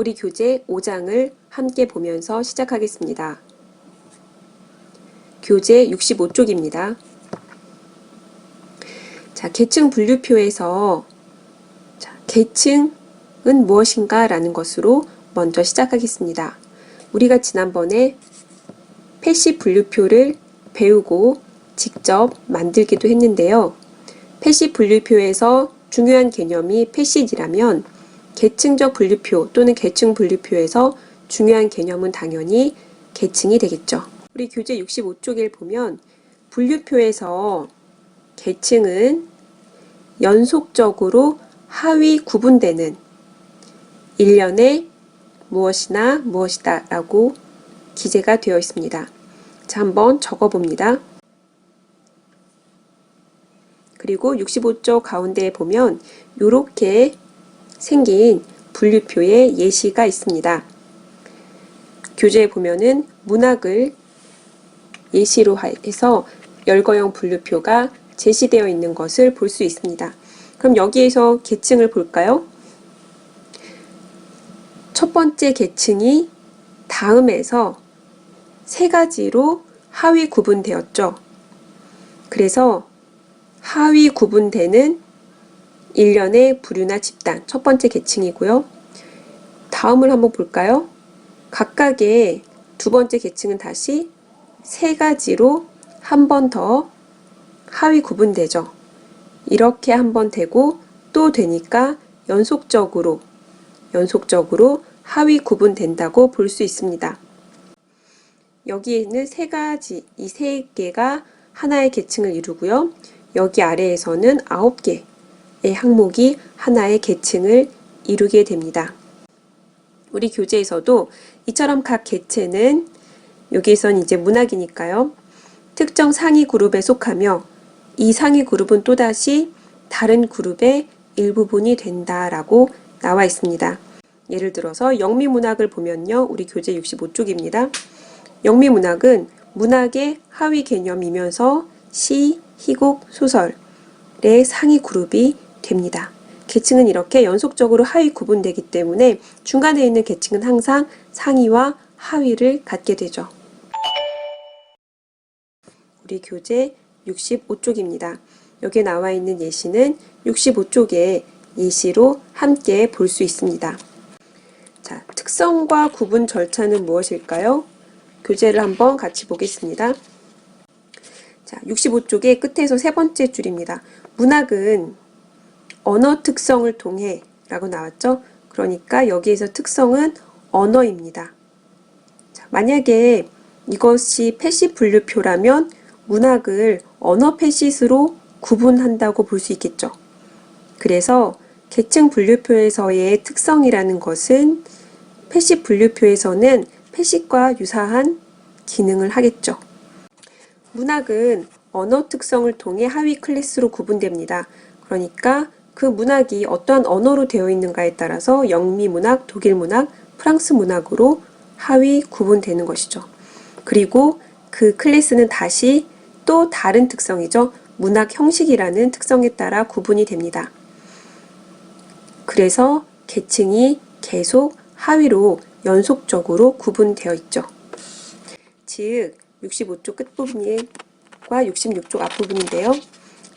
우리 교재 5장을 함께 보면서 시작하겠습니다. 교재 65쪽입니다. 자, 계층 분류표에서 계층은 무엇인가 라는 것으로 먼저 시작하겠습니다. 우리가 지난번에 패시 분류표를 배우고 직접 만들기도 했는데요. 패시 분류표에서 중요한 개념이 패시지라면 계층적 분류표 또는 계층 분류표에서 중요한 개념은 당연히 계층이 되겠죠. 우리 교재 65쪽을 보면 분류표에서 계층은 연속적으로 하위 구분되는 일련의 무엇이나 무엇이다 라고 기재가 되어 있습니다. 자, 한번 적어봅니다. 그리고 65쪽 가운데에 보면 이렇게 생긴 분류표의 예시가 있습니다. 교재에 보면은 문학을 예시로 해서 열거형 분류표가 제시되어 있는 것을 볼 수 있습니다. 그럼 여기에서 계층을 볼까요? 첫 번째 계층이 다음에서 세 가지로 하위 구분되었죠. 그래서 하위 구분되는 일련의 부류나 집단, 첫 번째 계층이고요. 다음을 한번 볼까요? 각각의 두 번째 계층은 다시 세 가지로 한 번 더 하위 구분되죠. 이렇게 한 번 되고 또 되니까 연속적으로 하위 구분된다고 볼 수 있습니다. 여기에는 세 가지, 이 세 개가 하나의 계층을 이루고요. 여기 아래에서는 9개의 항목이 하나의 계층을 이루게 됩니다. 우리 교재에서도 이처럼 각 계층은 여기에선 이제 문학이니까요. 특정 상위 그룹에 속하며 이 상위 그룹은 또다시 다른 그룹의 일부분이 된다라고 나와 있습니다. 예를 들어서 영미문학을 보면요. 우리 교재 65쪽입니다. 영미문학은 문학의 하위 개념이면서 시, 희곡, 소설의 상위 그룹이 됩니다. 계층은 이렇게 연속적으로 하위 구분되기 때문에 중간에 있는 계층은 항상 상위와 하위를 갖게 되죠. 우리 교재 65쪽입니다. 여기에 나와 있는 예시는 65쪽의 예시로 함께 볼 수 있습니다. 자, 특성과 구분 절차는 무엇일까요? 교재를 한번 같이 보겠습니다. 자, 65쪽의 끝에서 세 번째 줄입니다. 문학은 언어 특성을 통해 라고 나왔죠? 그러니까 여기에서 특성은 언어입니다. 자, 만약에 이것이 패시 분류표라면 문학을 언어 패시스로 구분한다고 볼 수 있겠죠. 그래서 계층 분류표에서의 특성이라는 것은 패시 분류표에서는 패시과 유사한 기능을 하겠죠. 문학은 언어 특성을 통해 하위 클래스로 구분됩니다. 그러니까 그 문학이 어떠한 언어로 되어 있는가에 따라서 영미 문학, 독일 문학, 프랑스 문학으로 하위 구분되는 것이죠. 그리고 그 클래스는 다시 또 다른 특성이죠. 문학 형식이라는 특성에 따라 구분이 됩니다. 그래서 계층이 계속 하위로 연속적으로 구분되어 있죠. 즉 65쪽 끝부분과 66쪽 앞부분인데요.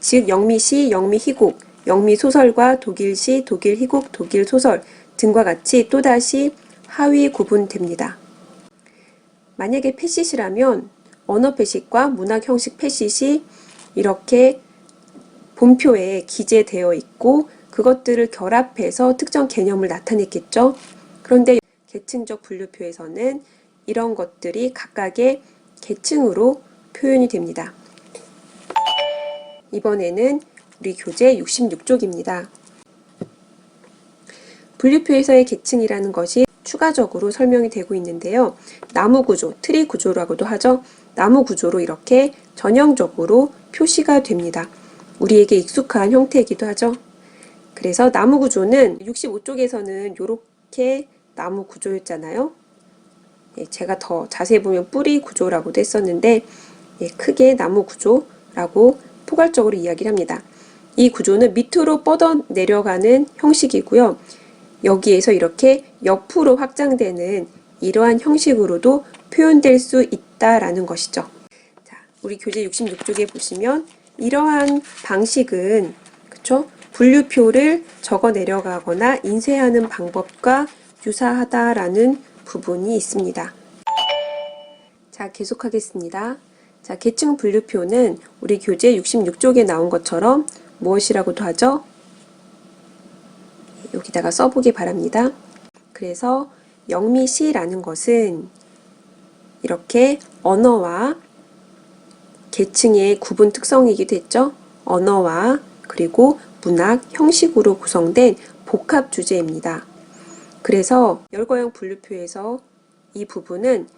즉 영미시, 영미희곡, 영미소설과 독일시, 독일희곡, 독일소설 등과 같이 또다시 하위 구분됩니다. 만약에 패시시라면 언어 패시과 문학 형식 패시시 이렇게 본표에 기재되어 있고 그것들을 결합해서 특정 개념을 나타냈겠죠. 그런데 계층적 분류표에서는 이런 것들이 각각의 계층으로 표현이 됩니다. 이번에는 우리 교재 66쪽입니다. 분류표에서의 계층이라는 것이 추가적으로 설명이 되고 있는데요. 나무 구조, 트리 구조라고도 하죠. 나무 구조로 이렇게 전형적으로 표시가 됩니다. 우리에게 익숙한 형태이기도 하죠. 그래서 나무 구조는 65쪽에서는 이렇게 나무 구조였잖아요. 제가 더 자세히 보면 뿌리 구조라고도 했었는데 크게 나무 구조라고 포괄적으로 이야기를 합니다. 이 구조는 밑으로 뻗어 내려가는 형식이고요. 여기에서 이렇게 옆으로 확장되는 이러한 형식으로도 표현될 수 있다라는 것이죠. 자, 우리 교재 66쪽에 보시면 이러한 방식은 그쵸? 분류표를 적어 내려가거나 인쇄하는 방법과 유사하다라는 부분이 있습니다. 자, 계속하겠습니다. 자, 계층 분류표는 우리 교재 66쪽에 나온 것처럼 무엇이라고도 하죠? 여기다가 써보기 바랍니다. 그래서 영미시라는 것은 이렇게 언어와 계층의 구분 특성이기도 했죠. 언어와 그리고 문학, 형식으로 구성된 복합 주제입니다. 그래서 열거형 분류표에서 이 부분은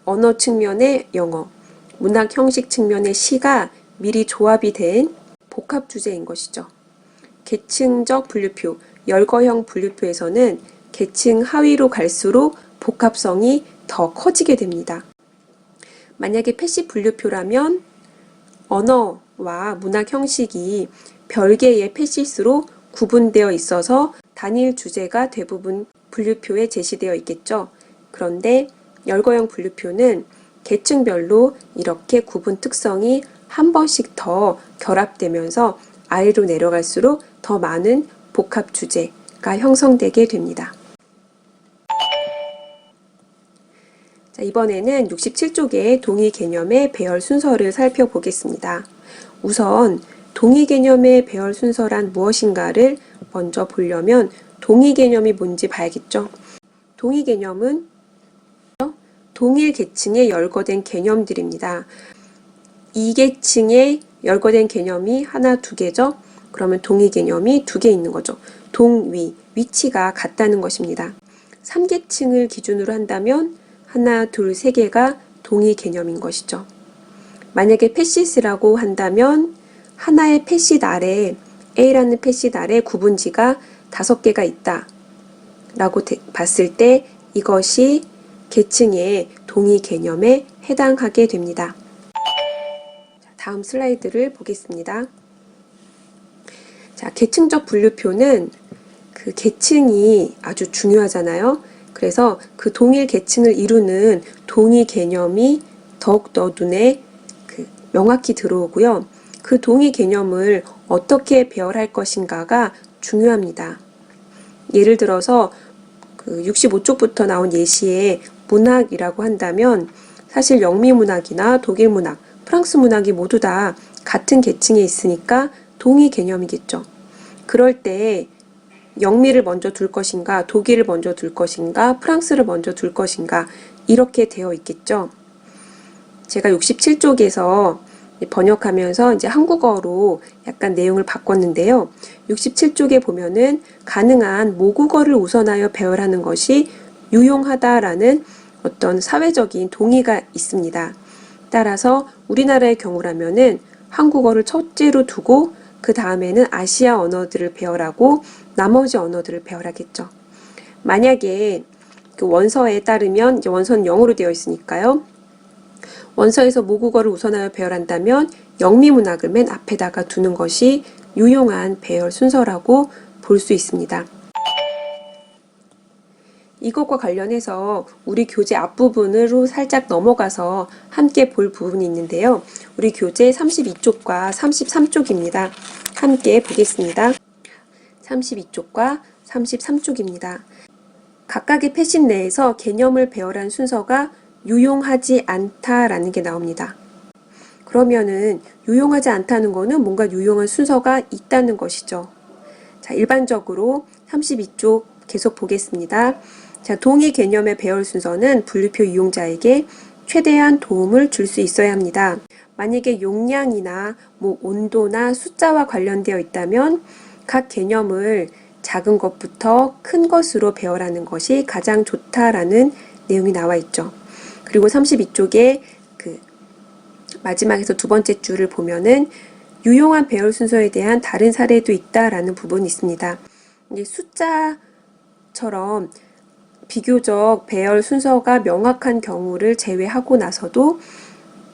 언어 측면의 영어, 문학 형식 측면의 시가 미리 조합이 된 복합 주제인 것이죠. 계층적 분류표, 열거형 분류표에서는 계층 하위로 갈수록 복합성이 더 커지게 됩니다. 만약에 패시브 분류표라면 언어와 문학 형식이 별개의 패시스로 구분되어 있어서 단일 주제가 대부분 분류표에 제시되어 있겠죠. 그런데 열거형 분류표는 계층별로 이렇게 구분 특성이 한 번씩 더 결합되면서 아래로 내려갈수록 더 많은 복합 주제가 형성되게 됩니다. 자, 이번에는 67쪽의 동의 개념의 배열 순서를 살펴보겠습니다. 우선 동의 개념의 배열 순서란 무엇인가를 먼저 보려면 동의 개념이 뭔지 봐야겠죠. 동의 개념은 동일 계층에 열거된 개념들입니다. 이 계층에 열거된 개념이 하나, 두 개죠. 그러면 동의 개념이 두 개 있는 거죠. 동위, 위치가 같다는 것입니다. 3계층을 기준으로 한다면 하나, 둘, 세 개가 동의 개념인 것이죠. 만약에 패시스라고 한다면 하나의 패시드 아래, A라는 패시드 아래 구분지가 5개가 있다 라고 봤을 때 이것이 계층의 동의 개념에 해당하게 됩니다. 다음 슬라이드를 보겠습니다. 자, 계층적 분류표는 그 계층이 아주 중요하잖아요. 그래서 그 동일 계층을 이루는 동의 개념이 더욱더 눈에 명확히 들어오고요. 그 동의 개념을 어떻게 배열할 것인가가 중요합니다. 예를 들어서 그 65쪽부터 나온 예시에 문학이라고 한다면 사실 영미 문학이나 독일 문학, 프랑스 문학이 모두 다 같은 계층에 있으니까 동의 개념이겠죠. 그럴 때 영미를 먼저 둘 것인가, 독일을 먼저 둘 것인가, 프랑스를 먼저 둘 것인가 이렇게 되어 있겠죠. 제가 67쪽에서 번역하면서 이제 한국어로 약간 내용을 바꿨는데요. 67쪽에 보면은 가능한 모국어를 우선하여 배열하는 것이 유용하다라는 어떤 사회적인 동의가 있습니다. 따라서 우리나라의 경우라면은 한국어를 첫째로 두고 그 다음에는 아시아 언어들을 배열하고 나머지 언어들을 배열하겠죠. 만약에 그 원서에 따르면 이제 원서는 영어로 되어 있으니까요. 원서에서 모국어를 우선하여 배열한다면 영미문학을 맨 앞에다가 두는 것이 유용한 배열 순서라고 볼 수 있습니다. 이것과 관련해서 우리 교재 앞부분으로 살짝 넘어가서 함께 볼 부분이 있는데요. 우리 교재 32쪽과 33쪽입니다. 함께 보겠습니다. 32쪽과 33쪽입니다. 각각의 패시지 내에서 개념을 배열한 순서가 유용하지 않다라는 게 나옵니다. 그러면은 유용하지 않다는 거는 뭔가 유용한 순서가 있다는 것이죠. 자, 일반적으로 32쪽 계속 보겠습니다. 자, 동의 개념의 배열 순서는 분류표 이용자에게 최대한 도움을 줄 수 있어야 합니다. 만약에 용량이나 온도나 숫자와 관련되어 있다면 각 개념을 작은 것부터 큰 것으로 배열하는 것이 가장 좋다라는 내용이 나와 있죠. 그리고 32쪽에 그 마지막에서 두 번째 줄을 보면은 유용한 배열 순서에 대한 다른 사례도 있다라는 부분이 있습니다. 이게 숫자처럼 비교적 배열 순서가 명확한 경우를 제외하고 나서도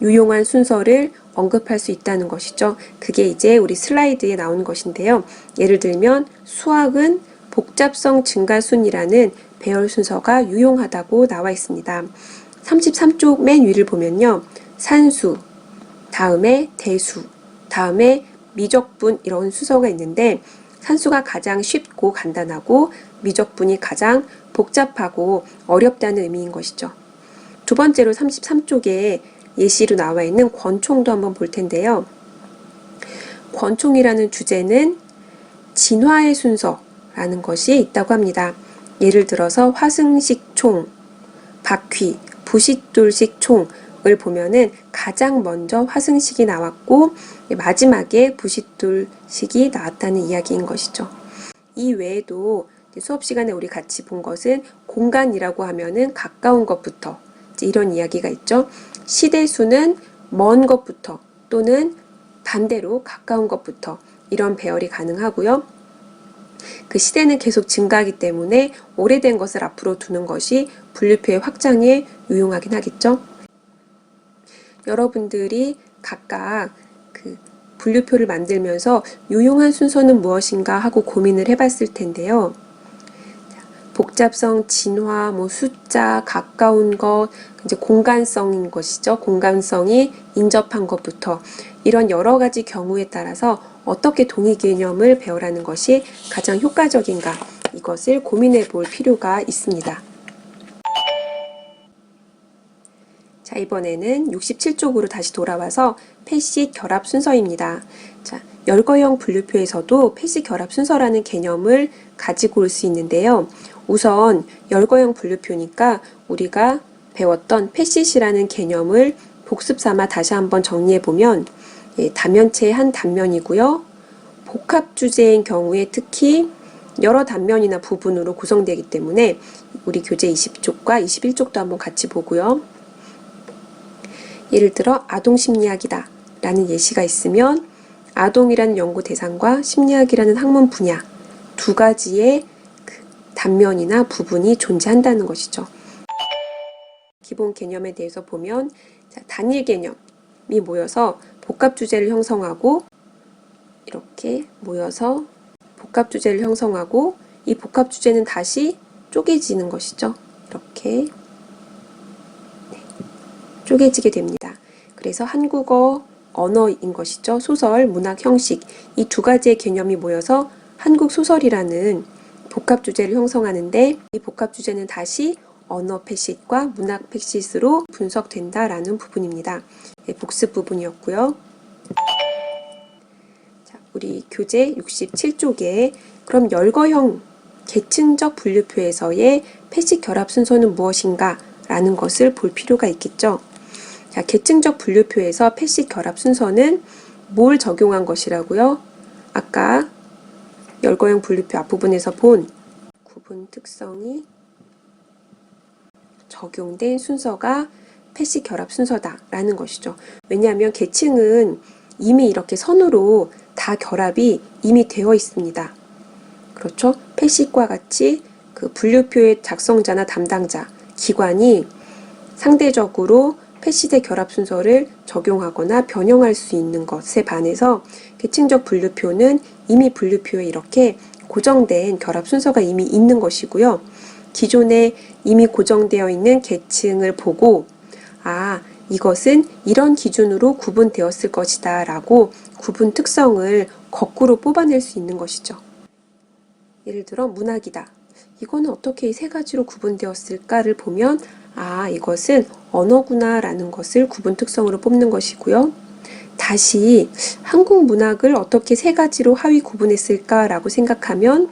유용한 순서를 언급할 수 있다는 것이죠. 그게 이제 우리 슬라이드에 나오는 것인데요. 예를 들면 수학은 복잡성 증가순이라는 배열 순서가 유용하다고 나와 있습니다. 33쪽 맨 위를 보면요. 산수, 다음에 대수, 다음에 미적분 이런 순서가 있는데 산수가 가장 쉽고 간단하고 미적분이 가장 복잡하고 어렵다는 의미인 것이죠. 두 번째로 33쪽에 예시로 나와 있는 권총도 한번 볼 텐데요. 권총이라는 주제는 진화의 순서라는 것이 있다고 합니다. 예를 들어서 화승식 총, 바퀴, 부싯돌식 총을 보면은 가장 먼저 화승식이 나왔고 마지막에 부싯돌식이 나왔다는 이야기인 것이죠. 이 외에도 수업 시간에 우리 같이 본 것은 공간이라고 하면은 가까운 것부터 이런 이야기가 있죠. 시대수는 먼 것부터 또는 반대로 가까운 것부터 이런 배열이 가능하고요. 그 시대는 계속 증가하기 때문에 오래된 것을 앞으로 두는 것이 분류표의 확장에 유용하긴 하겠죠. 여러분들이 각각 그 분류표를 만들면서 유용한 순서는 무엇인가 하고 고민을 해봤을 텐데요. 복잡성, 진화, 숫자, 가까운 것, 이제 공간성인 것이죠. 공간성이 인접한 것부터 이런 여러 가지 경우에 따라서 어떻게 동의 개념을 배열하는 것이 가장 효과적인가 이것을 고민해 볼 필요가 있습니다. 자, 이번에는 67쪽으로 다시 돌아와서 패시 결합 순서입니다. 자, 열거형 분류표에서도 패시 결합 순서라는 개념을 가지고 올 수 있는데요. 우선 열거형 분류표니까 우리가 배웠던 패시시라는 개념을 복습 삼아 다시 한번 정리해 보면 단면체의 한 단면이고요. 복합 주제인 경우에 특히 여러 단면이나 부분으로 구성되기 때문에 우리 교재 20쪽과 21쪽도 한번 같이 보고요. 예를 들어 아동심리학이다 라는 예시가 있으면 아동이라는 연구 대상과 심리학이라는 학문 분야 두 가지의 단면이나 부분이 존재한다는 것이죠. 기본 개념에 대해서 보면 단일 개념이 모여서 복합 주제를 형성하고 이렇게 모여서 복합 주제를 형성하고 이 복합 주제는 다시 쪼개지는 것이죠. 이렇게 쪼개지게 됩니다. 그래서 한국어 언어인 것이죠. 소설, 문학, 형식 이 두 가지의 개념이 모여서 한국 소설이라는 복합 주제를 형성하는데 이 복합 주제는 다시 언어 패시과 문학 패시로 분석된다라는 부분입니다. 복습 부분이었고요. 자, 우리 교재 67쪽에 그럼 열거형 계층적 분류표에서의 패시 결합 순서는 무엇인가 라는 것을 볼 필요가 있겠죠. 자, 계층적 분류표에서 패시 결합 순서는 뭘 적용한 것이라고요? 아까 열거형 분류표 앞부분에서 본 구분 특성이 적용된 순서가 패시 결합 순서다라는 것이죠. 왜냐하면 계층은 이미 이렇게 선으로 다 결합이 이미 되어 있습니다. 그렇죠? 패시과 같이 그 분류표의 작성자나 담당자, 기관이 상대적으로 패시대 결합 순서를 적용하거나 변형할 수 있는 것에 반해서 계층적 분류표는 이미 분류표에 이렇게 고정된 결합 순서가 이미 있는 것이고요. 기존에 이미 고정되어 있는 계층을 보고 이것은 이런 기준으로 구분되었을 것이다 라고 구분 특성을 거꾸로 뽑아낼 수 있는 것이죠. 예를 들어 문학이다. 이거는 어떻게 이 세 가지로 구분되었을까를 보면 이것은 언어구나 라는 것을 구분 특성으로 뽑는 것이고요. 다시 한국 문학을 어떻게 세 가지로 하위 구분했을까 라고 생각하면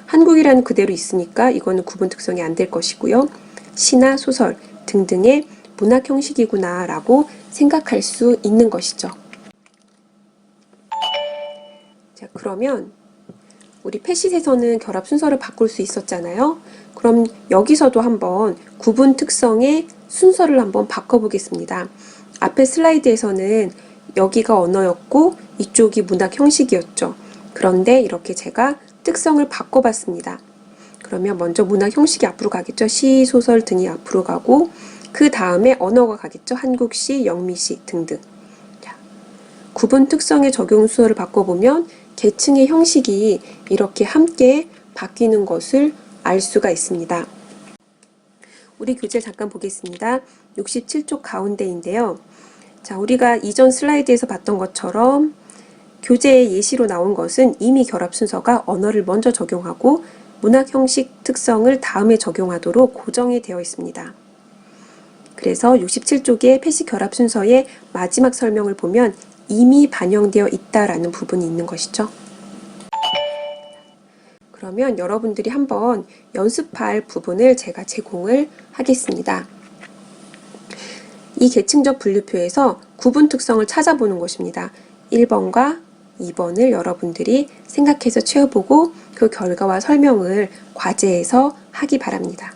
한국이라는 그대로 있으니까 이거는 구분 특성이 안 될 것이고요. 시나 소설 등등의 문학 형식이구나 라고 생각할 수 있는 것이죠. 자, 그러면 우리 패시에서는 결합 순서를 바꿀 수 있었잖아요. 그럼 여기서도 한번 구분 특성의 순서를 한번 바꿔보겠습니다. 앞에 슬라이드에서는 여기가 언어였고 이쪽이 문학 형식이었죠. 그런데 이렇게 제가 특성을 바꿔봤습니다. 그러면 먼저 문학 형식이 앞으로 가겠죠. 시, 소설 등이 앞으로 가고 그 다음에 언어가 가겠죠. 한국시, 영미시 등등. 자, 구분 특성의 적용 순서를 바꿔보면 계층의 형식이 이렇게 함께 바뀌는 것을 알 수가 있습니다. 우리 교재를 잠깐 보겠습니다. 67쪽 가운데인데요. 자, 우리가 이전 슬라이드에서 봤던 것처럼 교재의 예시로 나온 것은 이미 결합 순서가 언어를 먼저 적용하고 문학 형식 특성을 다음에 적용하도록 고정이 되어 있습니다. 그래서 67쪽의 패시 결합 순서의 마지막 설명을 보면 이미 반영되어 있다라는 부분이 있는 것이죠. 그러면 여러분들이 한번 연습할 부분을 제가 제공을 하겠습니다. 이 계층적 분류표에서 구분 특성을 찾아보는 것입니다. 1번과 2번을 여러분들이 생각해서 채워보고 그 결과와 설명을 과제에서 하기 바랍니다.